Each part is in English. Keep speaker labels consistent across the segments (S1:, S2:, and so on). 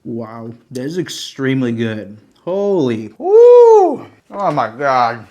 S1: Wow, that is extremely good. Holy.
S2: Woo! Oh my God.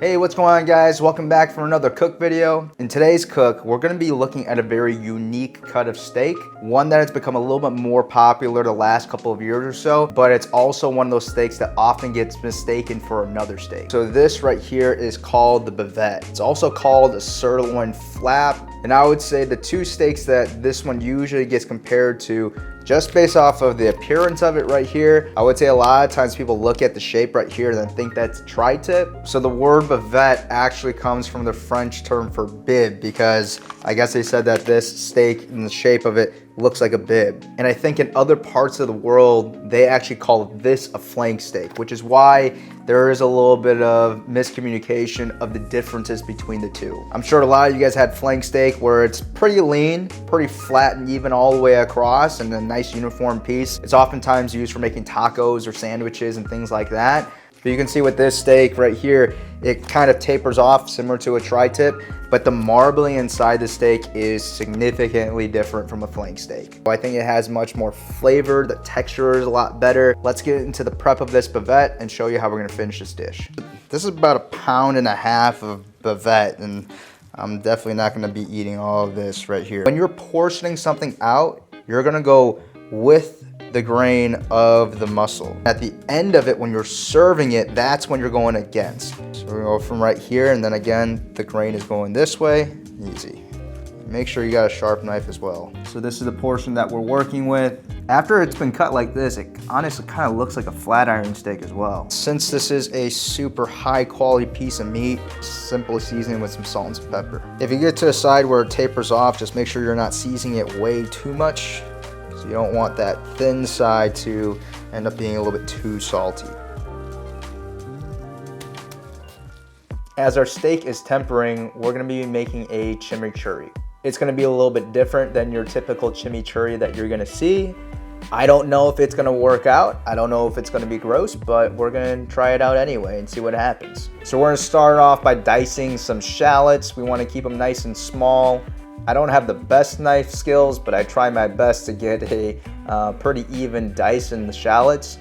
S2: Hey, what's going on, guys? Welcome back for another cook video. In today's cook, we're gonna be looking at a very unique cut of steak, one that has become a little bit more popular the last couple of years or so, but it's also one of those steaks that often gets mistaken for another steak. So this right here is called the Bavette. It's also called a sirloin flap, and I would say the two steaks that this one usually gets compared to, just based off of the appearance of it right here, I would say a lot of times people look at the shape right here and then think that's tri-tip. So the word bavette actually comes from the French term for bib, because I guess they said that this steak and the shape of it looks like a bib. And I think in other parts of the world, they actually call this a flank steak, which is why there is a little bit of miscommunication of the differences between the two. I'm sure a lot of you guys had flank steak where it's pretty lean, pretty flat and even all the way across, and a nice uniform piece. It's oftentimes used for making tacos or sandwiches and things like that. But you can see with this steak right here, it kind of tapers off similar to a tri-tip, but the marbling inside the steak is significantly different from a flank steak. I think it has much more flavor, the texture is a lot better. Let's get into the prep of this bavette and show you how we're gonna finish this dish. This is about 1.5 pounds of bavette, and I'm definitely not gonna be eating all of this right here. When you're portioning something out, you're gonna go with the grain of the muscle. At the end of it, when you're serving it, that's when you're going against. So we're gonna go from right here, and then again, the grain is going this way, easy. Make sure you got a sharp knife as well. So this is the portion that we're working with. After it's been cut like this, it honestly kind of looks like a flat iron steak as well. Since this is a super high quality piece of meat, simple seasoning with some salt and some pepper. If you get to a side where it tapers off, just make sure you're not seasoning it way too much. So you don't want that thin side to end up being a little bit too salty. As our steak is tempering, we're gonna be making a chimichurri. It's gonna be a little bit different than your typical chimichurri that you're gonna see. I don't know if it's gonna work out. I don't know if it's gonna be gross, but we're gonna try it out anyway and see what happens. So we're gonna start off by dicing some shallots. We wanna keep them nice and small. I don't have the best knife skills, but I try my best to get a pretty even dice in the shallots.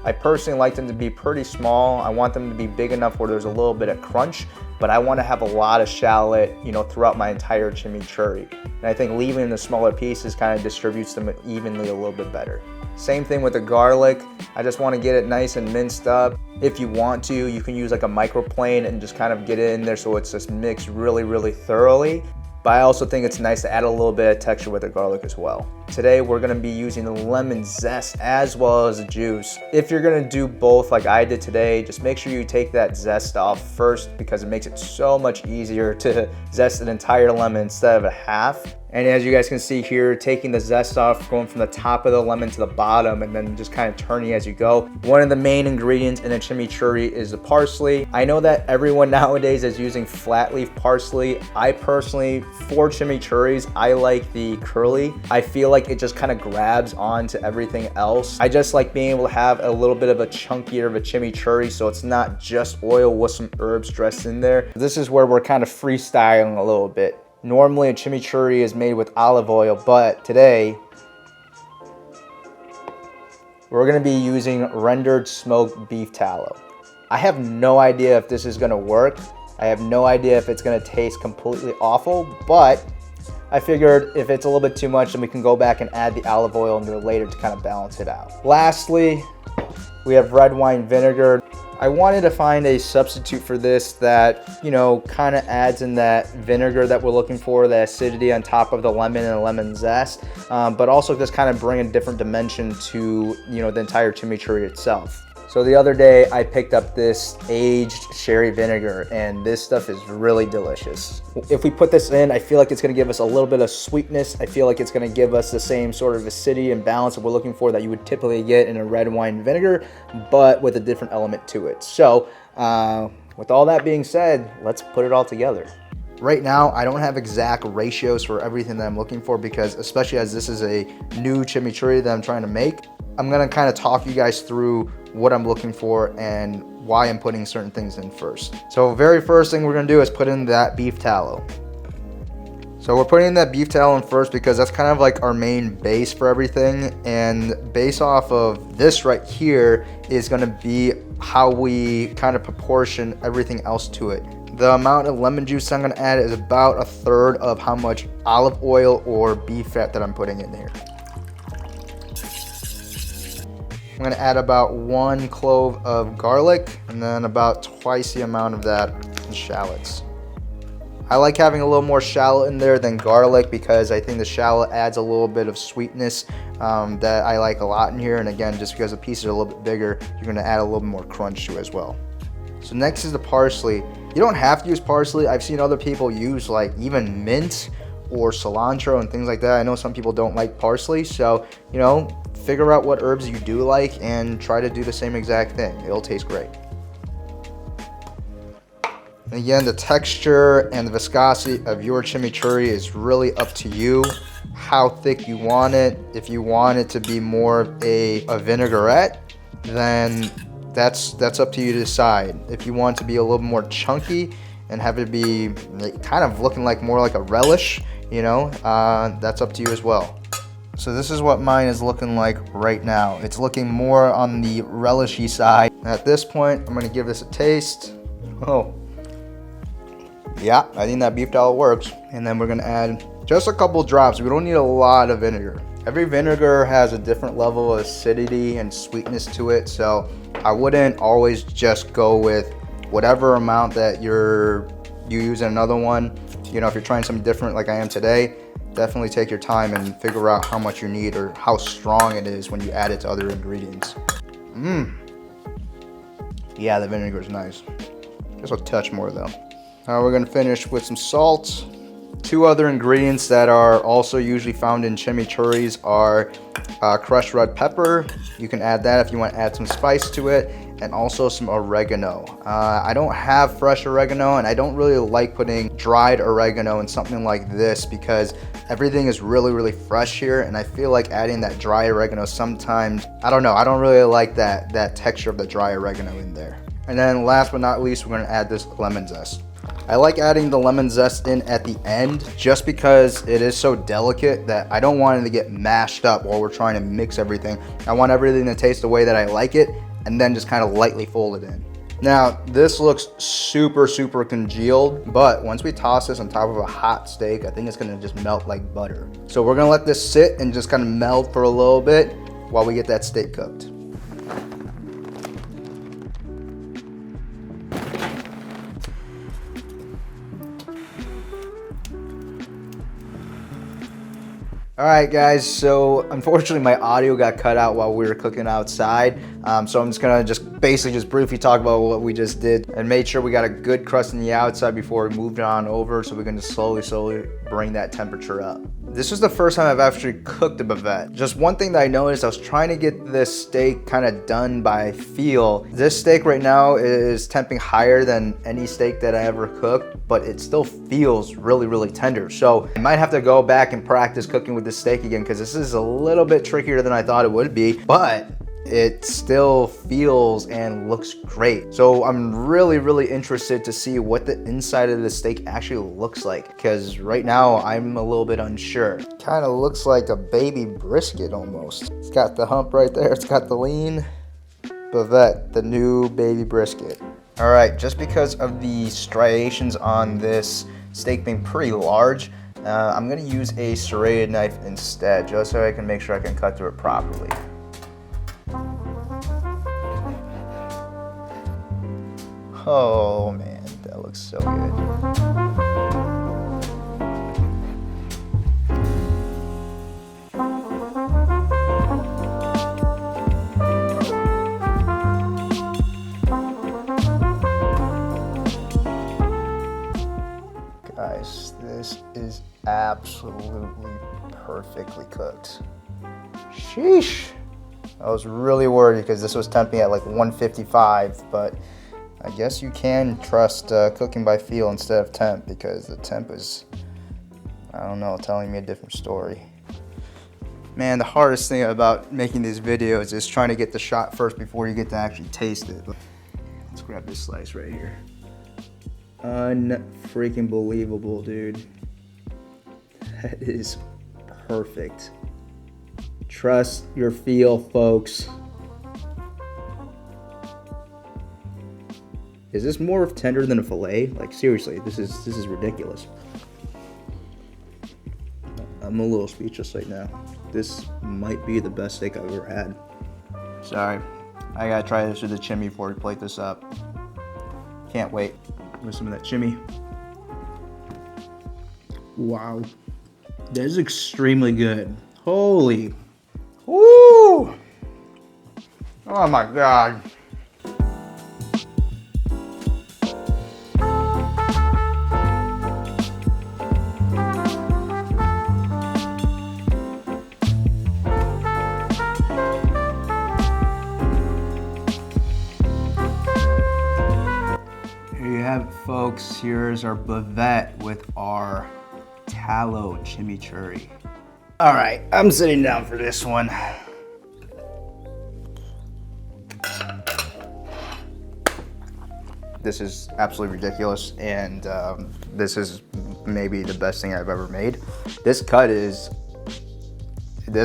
S2: I personally like them to be pretty small. I want them to be big enough where there's a little bit of crunch, but I want to have a lot of shallot, throughout my entire chimichurri. And I think leaving the smaller pieces kind of distributes them evenly a little bit better. Same thing with the garlic. I just want to get it nice and minced up. If you want to, you can use like a microplane and just kind of get it in there so it's just mixed really, really thoroughly. But I also think it's nice to add a little bit of texture with the garlic as well. Today, we're gonna be using the lemon zest as well as the juice. If you're gonna do both like I did today, just make sure you take that zest off first, because it makes it so much easier to zest an entire lemon instead of a half. And as you guys can see here, taking the zest off, going from the top of the lemon to the bottom, and then just kind of turning as you go. One of the main ingredients in a chimichurri is the parsley. I know that everyone nowadays is using flat leaf parsley. I personally, for chimichurris, I like the curly. I feel like it just kind of grabs onto everything else. I just like being able to have a little bit of a chunkier of a chimichurri, so it's not just oil with some herbs dressed in there. This is where we're kind of freestyling a little bit. Normally a chimichurri is made with olive oil, but today we're gonna be using rendered smoked beef tallow. I have no idea if this is gonna work. I have no idea if it's gonna taste completely awful, but I figured if it's a little bit too much, then we can go back and add the olive oil in there later to kind of balance it out. Lastly, we have red wine vinegar. I wanted to find a substitute for this that, kind of adds in that vinegar that we're looking for, the acidity on top of the lemon and the lemon zest, but also just kind of bring a different dimension to, the entire chimichurri itself. So the other day I picked up this aged sherry vinegar, and this stuff is really delicious. If we put this in, I feel like it's gonna give us a little bit of sweetness. I feel like it's gonna give us the same sort of acidity and balance that we're looking for that you would typically get in a red wine vinegar, but with a different element to it. So with all that being said, let's put it all together. Right now, I don't have exact ratios for everything that I'm looking for, because especially as this is a new chimichurri that I'm trying to make, I'm gonna kind of talk you guys through what I'm looking for and why I'm putting certain things in first. So very first thing we're gonna do is put in that beef tallow. So we're putting that beef tallow in first because that's kind of like our main base for everything. And based off of this right here is gonna be how we kind of proportion everything else to it. The amount of lemon juice I'm gonna add is about 1/3 of how much olive oil or beef fat that I'm putting in here. I'm gonna add about 1 clove of garlic and then about twice the amount of that in shallots. I like having a little more shallot in there than garlic because I think the shallot adds a little bit of sweetness that I like a lot in here. And again, just because the pieces are a little bit bigger, you're gonna add a little bit more crunch to it as well. So next is the parsley. You don't have to use parsley. I've seen other people use like even mint or cilantro and things like that. I know some people don't like parsley, so you know, figure out what herbs you do like and try to do the same exact thing. It'll taste great. Again, the texture and the viscosity of your chimichurri is really up to you, how thick you want it. If you want it to be more of a vinaigrette, then that's up to you to decide. If you want it to be a little more chunky and have it be kind of looking like more like a relish, you know, that's up to you as well. So this is what mine is looking like right now. It's looking more on the relishy side. At this point, I'm gonna give this a taste. Oh. Yeah, I think that beef tallow works. And then we're gonna add just a couple drops. We don't need a lot of vinegar. Every vinegar has a different level of acidity and sweetness to it, so I wouldn't always just go with whatever amount that you use in another one. You know, if you're trying something different like I am today, definitely take your time and figure out how much you need or how strong it is when you add it to other ingredients. Yeah, the vinegar is nice. Just a touch more though. Now we're gonna finish with some salt. 2 other ingredients that are also usually found in chimichurris are crushed red pepper. You can add that if you want to add some spice to it, and also some oregano. I don't have fresh oregano, and I don't really like putting dried oregano in something like this because everything is really fresh here, and I feel like adding that dry oregano sometimes, I don't know, I don't really like that texture of the dry oregano in there. And then last but not least, we're gonna add this lemon zest. I like adding the lemon zest in at the end just because it is so delicate that I don't want it to get mashed up while we're trying to mix everything. I want everything to taste the way that I like it and then just kind of lightly fold it in. Now, this looks super congealed, but once we toss this on top of a hot steak, I think it's gonna just melt like butter. So we're gonna let this sit and just kind of melt for a little bit while we get that steak cooked. All right, guys, so unfortunately my audio got cut out while we were cooking outside. So I'm just gonna basically briefly talk about what we just did and made sure we got a good crust on the outside before we moved on over, so we're gonna slowly bring that temperature up. This was the first time I've actually cooked a bavette. Just one thing that I noticed, I was trying to get this steak kind of done by feel. This steak right now is temping higher than any steak that I ever cooked, but it still feels really tender. So I might have to go back and practice cooking with this steak again because this is a little bit trickier than I thought it would be, but it still feels and looks great. So I'm really interested to see what the inside of the steak actually looks like, because right now I'm a little bit unsure. Kind of looks like a baby brisket almost. It's got the hump right there, it's got the lean. Bavette, the new baby brisket. All right, just because of the striations on this steak being pretty large, I'm gonna use a serrated knife instead, just so I can make sure I can cut through it properly. Oh man, that looks so good. Guys, this is absolutely perfectly cooked. Sheesh. I was really worried because this was temping at like 155, but I guess you can trust cooking by feel instead of temp, because the temp is, I don't know, telling me a different story. Man, the hardest thing about making these videos is trying to get the shot first before you get to actually taste it. Let's grab this slice right here. Unfreaking believable, dude. That is perfect. Trust your feel, folks. Is this more tender than a fillet? Like seriously, this is ridiculous. I'm a little speechless right now. This might be the best steak I've ever had. Sorry, I gotta try this with the chimney before we plate this up. Can't wait. With some of that chimney.
S1: Wow. That is extremely good. Holy.
S2: Woo! Oh my God. Here you have it, folks. Here's our bavette with our tallow chimichurri. All right, I'm sitting down for this one. This is absolutely ridiculous, and this is maybe the best thing I've ever made. This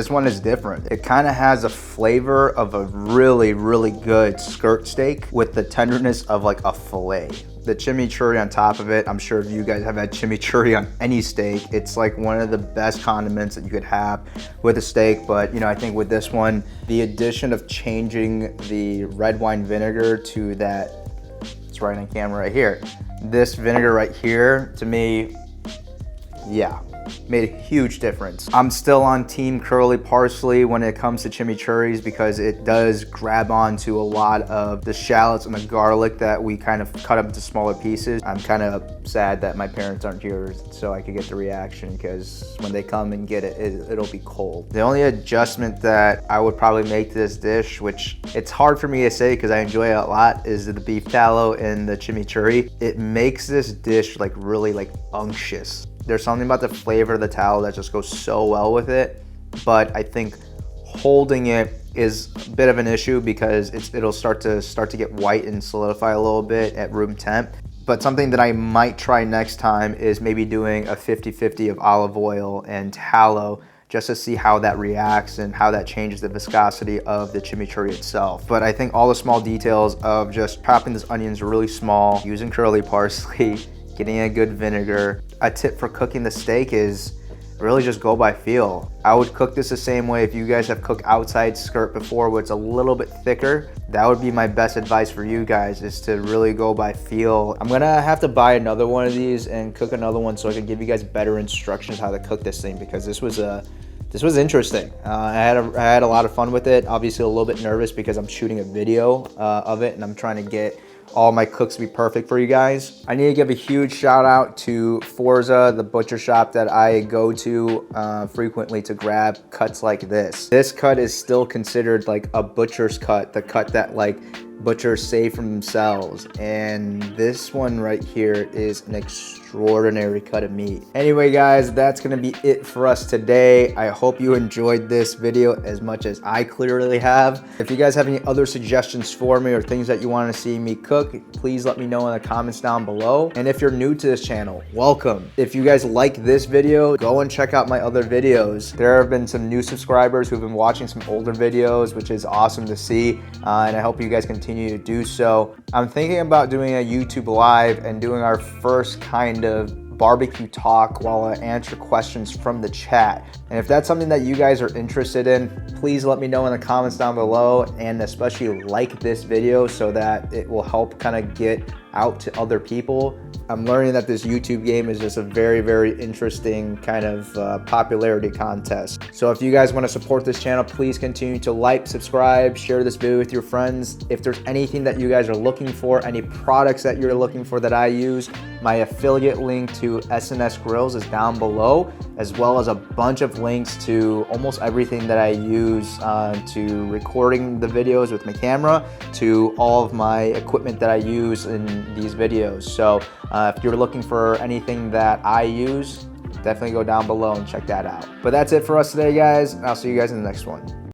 S2: one is different. It kind of has a flavor of a really, really good skirt steak with the tenderness of like a filet. The chimichurri on top of it, I'm sure if you guys have had chimichurri on any steak, it's like one of the best condiments that you could have with a steak. But you know, I think with this one, the addition of changing the red wine vinegar to that, it's right on camera right here. This vinegar right here, to me, yeah, made a huge difference. I'm still on team curly parsley when it comes to chimichurris because it does grab onto a lot of the shallots and the garlic that we kind of cut up into smaller pieces. I'm kind of sad that my parents aren't here so I could get the reaction, because when they come and get it, it'll be cold. The only adjustment that I would probably make to this dish, which it's hard for me to say because I enjoy it a lot, is the beef tallow and the chimichurri. It makes this dish like really like unctuous. There's something about the flavor of the tallow that just goes so well with it, but I think holding it is a bit of an issue because it'll start to get white and solidify a little bit at room temp. But something that I might try next time is maybe doing a 50-50 of olive oil and tallow, just to see how that reacts and how that changes the viscosity of the chimichurri itself. But I think all the small details of just chopping these onions really small, using curly parsley, getting a good vinegar. A tip for cooking the steak is really just go by feel. I would cook this the same way if you guys have cooked outside skirt before where it's a little bit thicker. That would be my best advice for you guys, is to really go by feel. I'm gonna have to buy another one of these and cook another one so I can give you guys better instructions how to cook this thing, because this was interesting. I had a lot of fun with it. Obviously a little bit nervous because I'm shooting a video of it and I'm trying to get all my cooks to be perfect for you guys. I need to give a huge shout out to Forza, the butcher shop that I go to frequently to grab cuts like this. This cut is still considered like a butcher's cut, the cut that like butchers save from themselves. And this one right here is an extraordinary cut of meat. Anyway guys, that's gonna be it for us today. I hope you enjoyed this video as much as I clearly have. If you guys have any other suggestions for me or things that you want to see me cook, please let me know in the comments down below. And if you're new to this channel, welcome. If you guys like this video, go and check out my other videos. There have been some new subscribers who've been watching some older videos, which is awesome to see, and I hope you guys continue to do so. I'm thinking about doing a YouTube live and doing our first kind of barbecue talk while I answer questions from the chat. And if that's something that you guys are interested in, please let me know in the comments down below, and especially like this video so that it will help kind of get out to other people. I'm learning that this YouTube game is just a very, very interesting kind of popularity contest. So if you guys want to support this channel, please continue to like, subscribe, share this video with your friends. If there's anything that you guys are looking for, any products that you're looking for that I use, my affiliate link to S&S Grills is down below, as well as a bunch of links to almost everything that I use to recording the videos with my camera, to all of my equipment that I use in these videos. So if you're looking for anything that I use, definitely go down below and check that out. But that's it for us today, guys, and I'll see you guys in the next one.